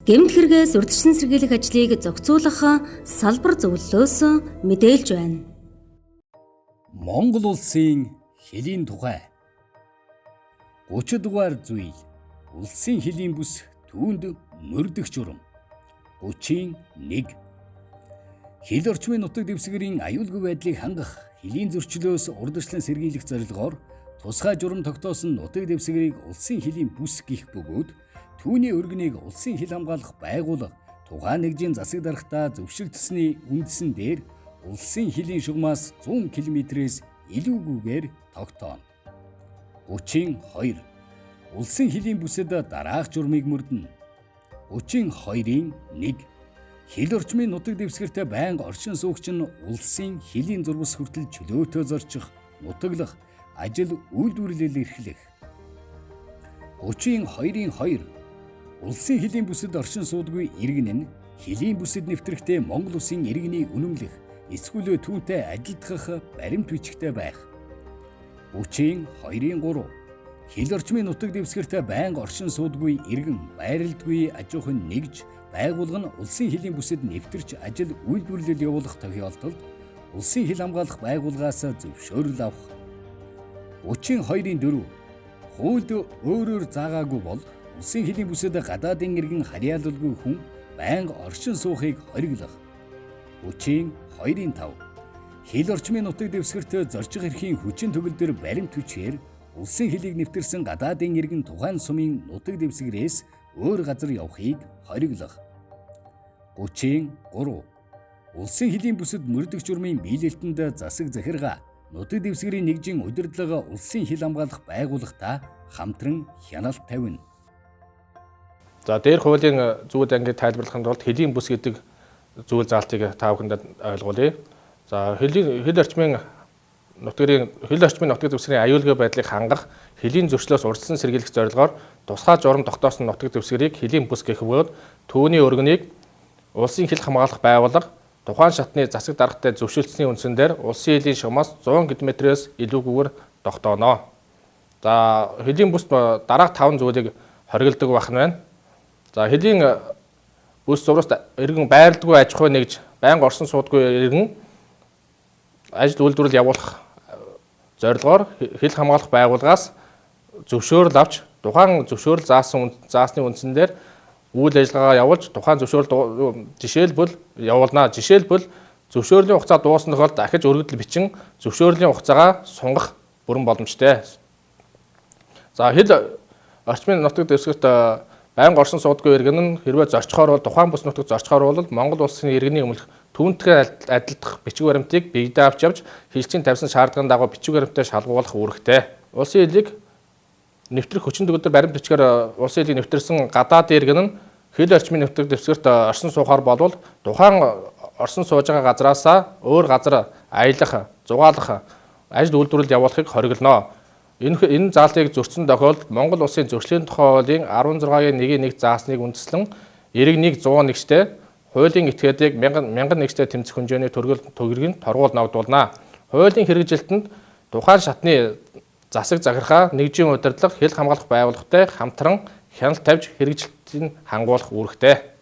Гэмт хэрэгээс урьдчилан сэргийлэх ажлыг зохицуулах салбар зөвлөлөөс мэдээлж байна. Монгол улсын хэлийн тухай 30 дугаар зүйл улсын хэлийн бүс түүнд мөрдөх журам 31 хил орчмын нутаг дэвсгэрийн аюулгүй байдлыг хангах хэлийн зөрчлөөс урьдчилан сэргийлэх зорилгоор тусгай журам тогтоосон нутаг дэвсгэрийг улсын хэлийн бүс гэх бөгөөд түүний өргөнийг улсын хил хамгаалах байгууллага тухайн нэгжийн засаг даргатаа зөвшөлдсөний үндсэн дээр улсын хэлийн шугамаас 100 км-ээс илүүгүйгээр тогтооно. 32 улсын хэлийн бүсэд дараах журмыг мөрдөнө. 32-ийн 1 хил орчмын нутаг дэвсгэртээ байнга оршин суугч нь улсын хэлийн зурвас хүртэл чөлөөтөө зорчих, нутаглах, ажил үйлдвэрлэл эрхлэх. 32-ийн 2 улсын хэлийн бүсэд оршин суудгүй иргэн нь хэлийн бүсэд нэвтрэхдээ Монгол улсын иргэнийг үнэмлэх, эсвэл түүнтэй ажилдах баримт бичигтэй байх. 32-ийн 3 хил орчмын нутаг дэвсгэртээ байнга оршин суудгүй иргэн байралдгүй аж ахуйн нэгж байгуулга нь улсын хэлийн бүсэд нэвтэрч ажил үйлдвэрлэл явуулах тохиолдолд улсын хил хамгаалах байгууллагаас зөвшөөрөл авах. 32-ийн 4 хуульд өөрөөр заагаагүй бол улсын хэлийн бүсэд гадаадын иргэн харьяалалгүй хүн байнга оршин суухыг хориглох. 32-ийн 5 хил орчмын нутаг дэвсгэрт зорчих эрхийн хүчин төгөлдөр баримт хүчээр улсын хэлийг нэвтэрсэн гадаадын иргэн тухайн сумын нутаг дэвсгэрээс өөр газар явахыг хориглох. 33 улсын хэлийн бүсэд мөрдөх журмын биелэлтэнд засаг захиргаа нутаг дэвсгэрийн нэгжийн удирдлага улсын хил хамгаалах байгууллагатай хамтран хяналт тавина. За дээр хуулийн зүйл ангид тайлбарлахын тулд хэлийн бүс гэдэг зүйл заалтыг та бүхэнд ойлгуулъя. За хил орчмын нутаг дэвсгэрийн аюулгүй байдлыг хангах, хэлийн зөрчлөөс урьдчилан сэргийлэх зорилгоор тусгай журам тогтоосон нутаг дэвсгэрийг хэлийн бүс гэх бөгөөд түүний өргөнийг улсын хил хамгаалах байгууллага тухайн шатны засаг даргатай зөвшөлдсөний үндсэн дээр улсын хэлийн шугамаас 100 км-ээс илүүгүйгээр тогтооно. За хэлийн бүс дараах 5 зүйлийг хориглодог байх нь байна. За хэлийн бүс зурваст иргэн байрлалгүй аж ахуй нэгж байнга орсон суудгүй иргэн ажил үйлдвэрлэл явуулах зорилгоор хил хамгаалах байгууллагаас зөвшөөрөл авч тухайн зөвшөөрөл заасны үндсэн дээр үйл ажиллагаа явуулж тухайн зөвшөөрөл жишээлбэл явуулна. Жишээлбэл зөвшөөрлийн хугацаа дууссан тохиолдолд дахиж өргөдөл бичин зөвшөөрлийн хугацаагаа сунгах бүрэн боломжтой. За хил орчмын нутаг дэвсгэрт байнга орсон суудгүй иргэн нь хэрвээ зорчхоор бол тухайн бүс нутаг зорчхоор бол Монгол улсын иргэний өмнөх түүнтэй адилдах бичиг баримтыг биедээ авч явж хилчийн тавьсан шаардлагын дагуу бичиг баримтаа шалгуулах үүрэгтэй. Улсын хэлийг нэвтрэх хүчин төгөлдөр баримт бичгээр улсын хэлийг нэвтэрсэн гадаад иргэн нь хил орчмын нутаг дэвсгэрт орсон суухаар болвол тухайн орсон сууж байгаа газраасаа өөр газар аялах, зугаалах, ажил үйлдвэрлэл явуулахыг хориглоно. Энэ заалтыг зөрчсөн тохиолдолд Монгол улсын зөрчлийн тухай хуулийн 16-1 заасныг үндэслэн иргэнийг 100 нэгжтэй, хуулийн этгээдийг 1000 нэгжтэй тэмцэх хэмжээний төгрөгийг торгуул ногдуулна. Хуулийн хэрэгжилтэнд тухайн шатны засаг захиргаа нэгжийн удирдлага хил хамгаалах байгууллагатай хамтран хяналт тавьж хэрэгжилтийг хангуулах үүрэгтэй.